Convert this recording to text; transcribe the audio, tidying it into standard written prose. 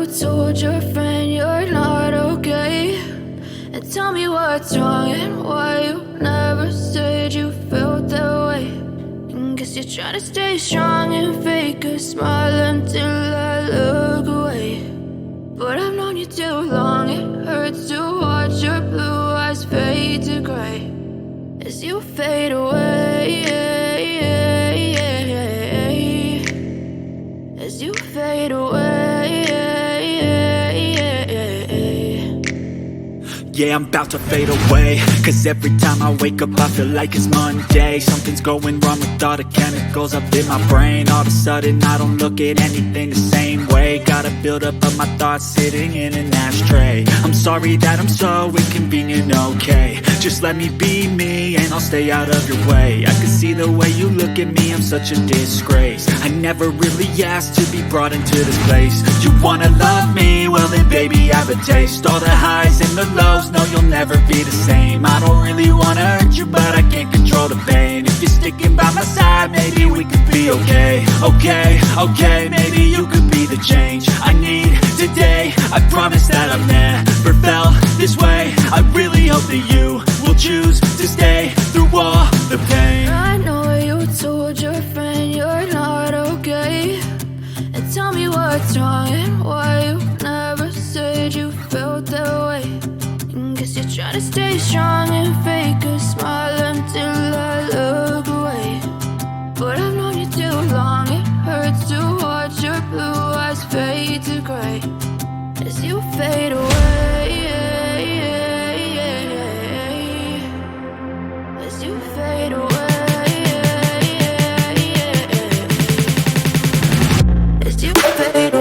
told your friend you're not okay, and tell me what's wrong and why you never said you felt that way. And guess you're trying to stay strong and fake a smile until I look away. But I've known you too long, it hurts to watch your blue eyes fade to gray as you fade away, as you fade away. Yeah, I'm about to fade away, cause every time I wake up I feel like it's Monday. Something's going wrong with all the chemicals up in my brain. All of a sudden I don't look at anything the same way. Gotta build up of my thoughts sitting in an ashtray. I'm sorry that I'm so inconvenient, okay. Just let me be me and I'll stay out of your way. I can see the way you look at me, I'm such a disgrace. I never really asked to be brought into this place. You wanna love me? Well then baby I have a taste. All the highs and the lows, no, you'll never be the same. I don't really wanna hurt you, but I can't control the pain. If you're sticking by my side, maybe we could be okay. Okay, maybe you could be the change I need today. I promise that I've never felt this way. I really hope that you will choose to stay through all the pain. I know you told your friend you're not okay, and tell me what's wrong and why you never said you felt that way. Guess you're trying to stay strong and fake a smile until I look away. But I've known you too long, it hurts to watch your blue eyes fade to gray as you fade away, as you fade away, as you fade away.